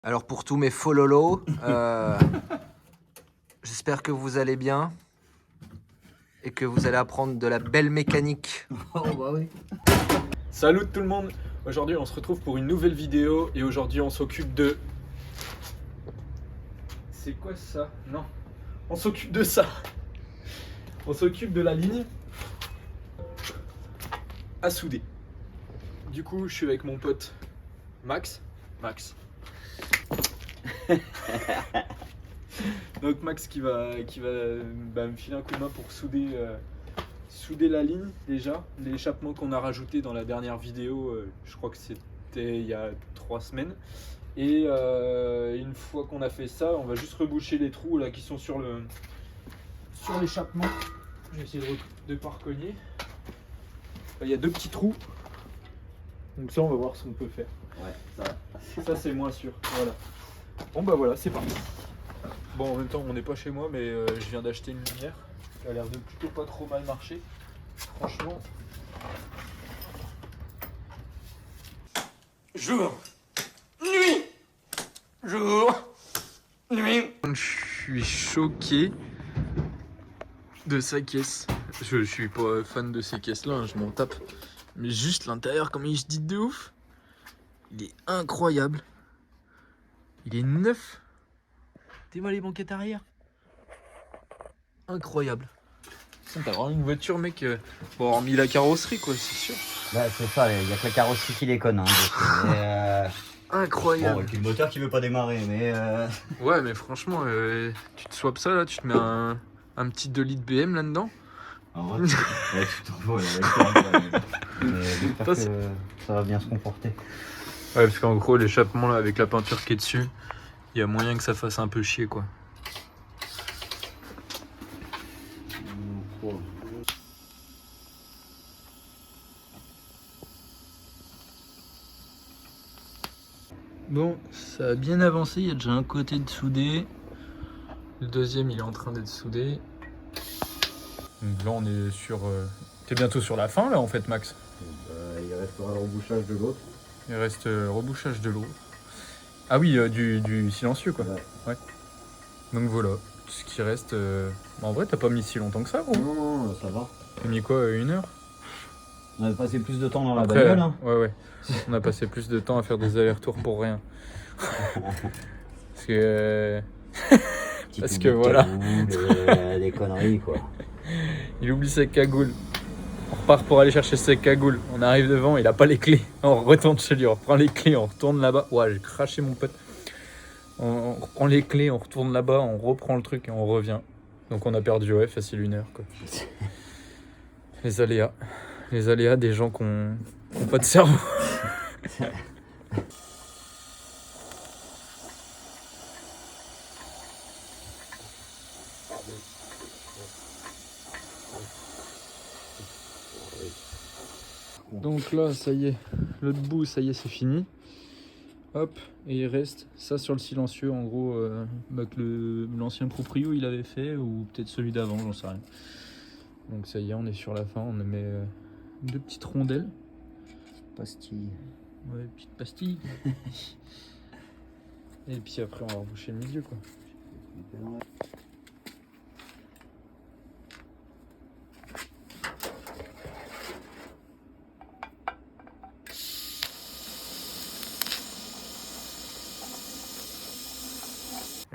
Alors pour tous mes fololos, j'espère que vous allez bien et que vous allez apprendre de la belle mécanique. Oh bah oui. Salut tout le monde. Aujourd'hui on se retrouve pour une nouvelle vidéo et aujourd'hui on s'occupe de... C'est quoi ça? Non. On s'occupe de ça. On s'occupe de la ligne à souder. Du coup je suis avec mon pote Max. Donc Max qui va me filer un coup de main pour souder la ligne déjà. L'échappement qu'on a rajouté dans la dernière vidéo, je crois que c'était il y a 3 semaines. Et une fois qu'on a fait ça, on va juste reboucher les trous là qui sont sur l'échappement. Je vais essayer de pas recogner. Il y a 2 petits trous. Donc ça on va voir ce qu'on peut faire. Ouais, ça va. Ça c'est moins sûr. Voilà. Bon bah voilà, c'est parti. Bon, en même temps on n'est pas chez moi, mais je viens d'acheter une lumière. Elle a l'air de plutôt pas trop mal marcher. Franchement. Jour, nuit, jour, nuit. Je suis choqué de sa caisse. Je suis pas fan de ces caisses-là, hein, je m'en tape. Mais juste l'intérieur, comme il se dit de ouf, il est incroyable. Il est neuf. T'es vois les banquettes arrière? Incroyable. Putain, t'as vraiment une voiture, mec. Bon, hormis la carrosserie, quoi, c'est sûr. Bah c'est ça, il y a que la carrosserie qui déconne. Hein, Incroyable. Bon, et puis le moteur qui veut pas démarrer, mais Ouais, mais franchement, tu te swaps ça là, tu te mets un petit 2 litres BM là-dedans. en vrai, ouais, tu t'envoies, mais j'espère Toi, que ça va bien se comporter. Ouais, parce qu'en gros, l'échappement là, avec la peinture qui est dessus, il y a moyen que ça fasse un peu chier, quoi. Bon, ça a bien avancé, il y a déjà un côté de soudé. Le deuxième, il est en train d'être soudé. Donc là, on est sur... T'es bientôt sur la fin, là, en fait, Max. Il restera le rebouchage de l'autre. Il reste rebouchage de l'eau. Ah oui, du silencieux, quoi. Ouais. Donc voilà, ce qui reste... En vrai, t'as pas mis si longtemps que ça, gros. Non, ça va. T'as mis quoi, 1 heure? On a passé plus de temps dans la Après, bagnole. Hein. ouais. On a passé plus de temps à faire des allers-retours pour rien. Parce que... Parce que voilà. Des conneries, quoi. Il oublie sa cagoule. On repart pour aller chercher sa cagoule. On arrive devant, il a pas les clés. On retourne chez lui, on reprend les clés, on retourne là-bas. Ouais, j'ai craché mon pote. On reprend les clés, on retourne là-bas, on reprend le truc et on revient. Donc on a perdu, ouais, facile 1 heure, quoi. Les aléas. Les aléas des gens qui ont pas de cerveau. Donc là, ça y est, l'autre bout, ça y est, c'est fini. Hop, et il reste ça sur le silencieux, en gros, que l'ancien proprio il avait fait, ou peut-être celui d'avant, j'en sais rien. Donc ça y est, on est sur la fin, on met 2 petites rondelles. Pastille. Ouais, petite pastille. Et puis après, on va reboucher le milieu, quoi.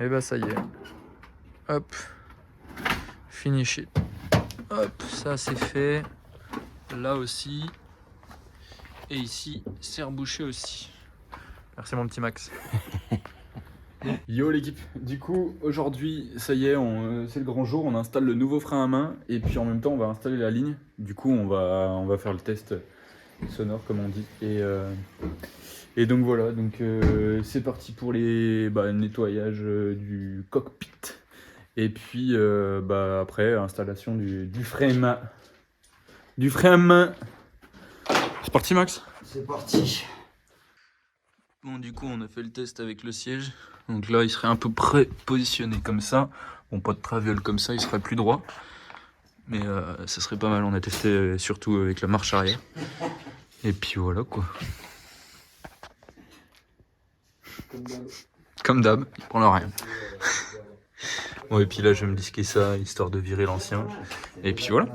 Et bah ça y est. Hop. Finish it. Hop, ça c'est fait. Là aussi. Et ici, c'est rebouché aussi. Merci mon petit Max. Yo l'équipe, du coup aujourd'hui ça y est, c'est le grand jour, on installe le nouveau frein à main et puis en même temps on va installer la ligne. Du coup on va faire le test sonore comme on dit et donc voilà, donc c'est parti pour les nettoyage du cockpit et puis après installation du frein à main. Du frein à main. C'est parti Max? C'est parti. Bon, du coup, on a fait le test avec le siège. Donc là, il serait un peu pré-positionné comme ça. Bon, pas de traviole comme ça, il serait plus droit. Mais ça serait pas mal. On a testé surtout avec la marche arrière. Et puis voilà, quoi. Comme d'hab. Comme d'hab, il prend leur rien. Bon, et puis là, je vais me disquer ça, histoire de virer l'ancien. Et puis voilà.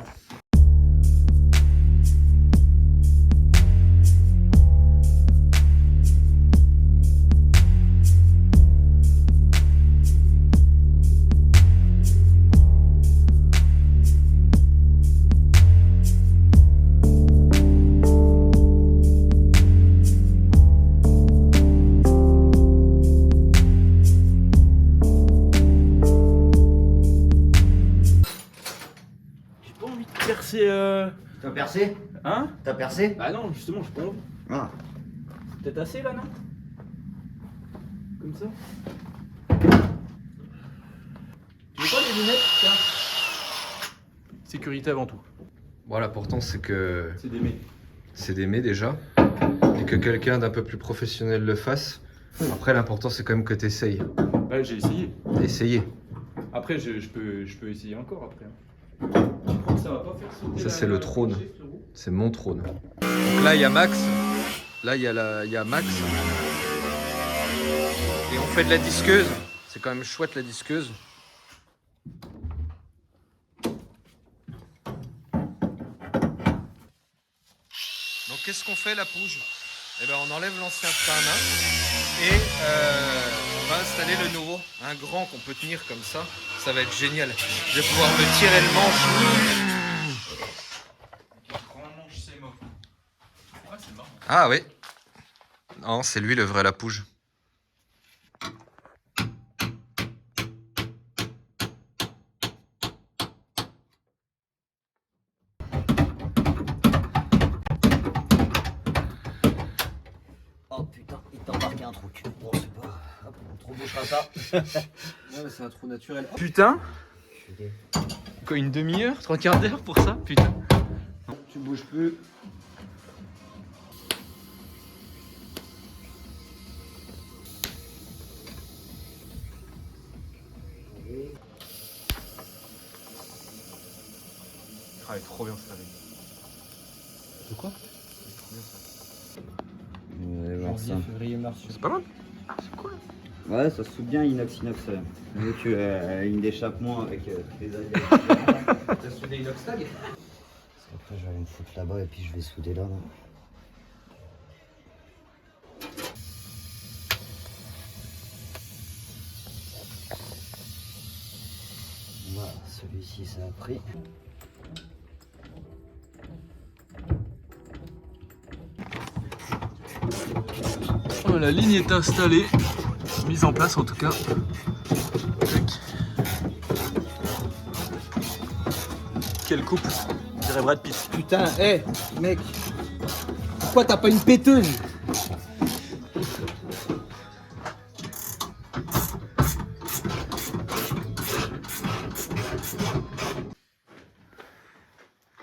T'as percé? Hein? T'as percé? Ah non, justement, je peux. Ah. Peut-être assez là, non? Comme ça? Tu veux pas les lunettes? Tiens. Sécurité avant tout. Bon, l'important c'est que C'est des mets. c'est d'aimer déjà et que quelqu'un d'un peu plus professionnel le fasse. Après, l'important c'est quand même que tu essayes. Ouais, j'ai essayé. Essayer. Après, je peux essayer encore après. Tu crois que ça va pas faire sauter Ça, la- c'est le la trône. plancher, ce roue? C'est mon trône. Donc là, il y a Max. Là, il y a Max. Et on fait de la disqueuse. C'est quand même chouette la disqueuse. Donc qu'est-ce qu'on fait la pouge? Eh ben, on enlève l'ancien frein à main et on va installer le nouveau. Un grand qu'on peut tenir comme ça. Ça va être génial. Je vais pouvoir me tirer le manche. Ah oui. Non, c'est lui le vrai Lapouge. Oh putain, il t'a embarqué un truc. Bon, c'est pas. Hop, on trop bouchera ça. Ouais, c'est un trou naturel. Putain! Quoi, une demi-heure? 3/4 d'heure pour ça? Putain! Tu bouges plus. Ah, il est trop bien ça. De quoi? Ouais, voir ça. Février, mars. C'est pas mal. Ouais, ça se soude bien inox. Vu que ligne d'échappement avec les alliés. T'as soudé inox tag? Parce qu'après, je vais aller me foutre là-bas et puis je vais souder là. Voilà, celui-ci, ça a pris. La ligne est installée, mise en place en tout cas. Tac. Quelle coupe, on dirait Brad Pitt. Putain, hé, mec, pourquoi t'as pas une péteuse?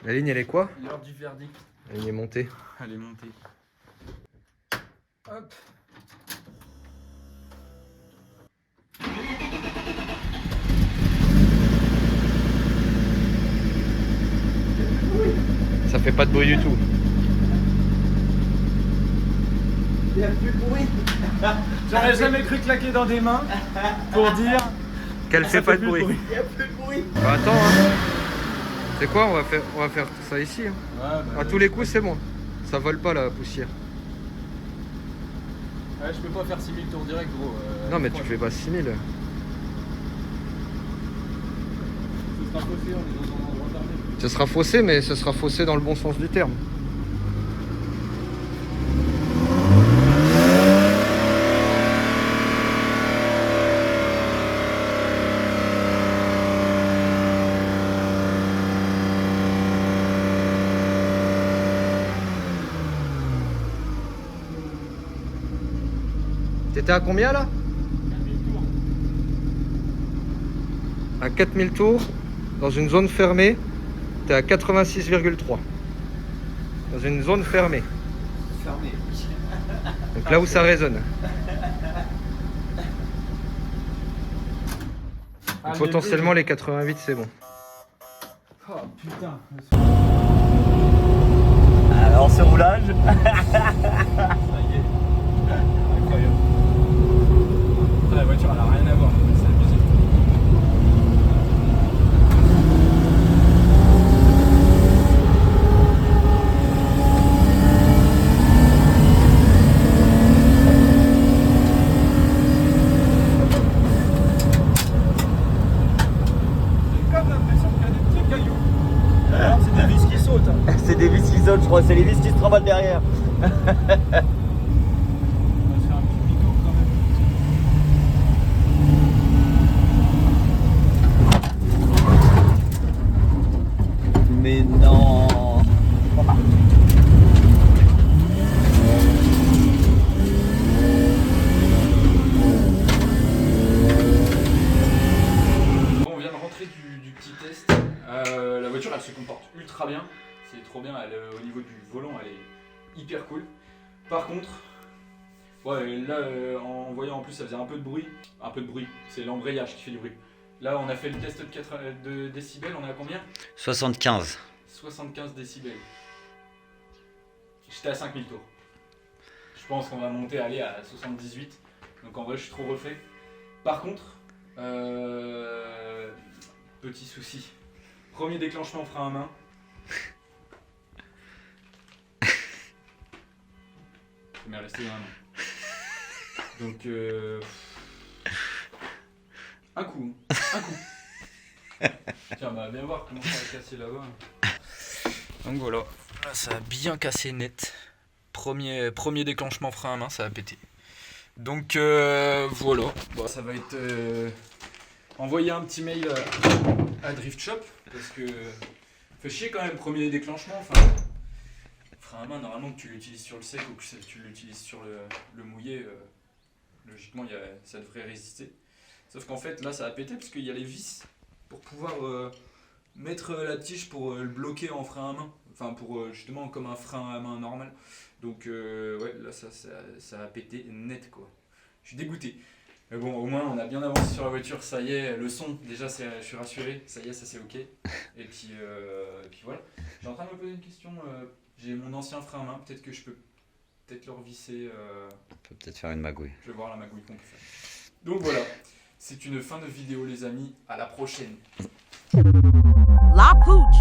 La ligne, elle est quoi? L'heure du verdict. La ligne est montée. Elle est montée. Hop. Ça fait pas de bruit du tout. Il y a plus de bruit. J'aurais jamais cru claquer dans des mains pour dire. Qu'elle fait pas de bruit. Il y a plus de bruit. Bah, attends, hein. C'est quoi? On va faire ça ici. Hein. Ouais, À tous les coups, c'est bon. Ça vole pas la poussière. Ouais, je peux pas faire 6000 tours direct, gros. Non, mais tu fais pas 6000. Ce sera faussé, on est dans un endroit fermé. Ce sera faussé, mais ce sera faussé dans le bon sens du terme. T'étais à combien là? 4000 tours. À 4000 tours, dans une zone fermée, t'es à 86,3. Dans une zone fermée. Fermé. Donc là où ça résonne. Donc potentiellement les 88 c'est bon. Oh putain. Alors, ce roulage. Ça y est. Incroyable. Ouais, balle derrière. On va faire un petit pico quand même. Mais non. Bon, on vient de rentrer du petit test. La voiture elle se comporte ultra bien. C'est trop bien. Au niveau du volant, elle est hyper cool. Par contre, ouais, là en voyant en plus, ça faisait un peu de bruit. Un peu de bruit, c'est l'embrayage qui fait du bruit. Là, on a fait le test de décibels. On est à combien? 75. 75 décibels. J'étais à 5000 tours. Je pense qu'on va monter aller à 78. Donc en vrai, je suis trop refait. Par contre, petit souci. Premier déclenchement frein à main. Mais rester dans la main. Donc un coup. Tiens, bah viens voir comment ça va casser là-bas. Donc voilà, là ça a bien cassé net. Premier déclenchement frein à main, ça a pété. Donc voilà, bon, ça va être envoyer un petit mail à Drift Shop parce que fait chier quand même premier déclenchement. Enfin, frein à main normalement que tu l'utilises sur le sec ou que tu l'utilises sur le mouillé, logiquement ça devrait résister. Sauf qu'en fait là ça a pété parce qu'il y a les vis pour pouvoir mettre la tige pour le bloquer en frein à main. Enfin pour justement comme un frein à main normal. Donc ouais là ça a pété net quoi. Je suis dégoûté. Mais bon au moins on a bien avancé sur la voiture, ça y est, le son déjà je suis rassuré, ça y est ça c'est ok. Et puis voilà. J'ai en train de me poser une question, j'ai mon ancien frein à main, peut-être que je peux le revisser. On peut peut-être faire une magouille. Je vais voir la magouille qu'on peut faire. Donc voilà, c'est une fin de vidéo les amis, à la prochaine. La Pooch.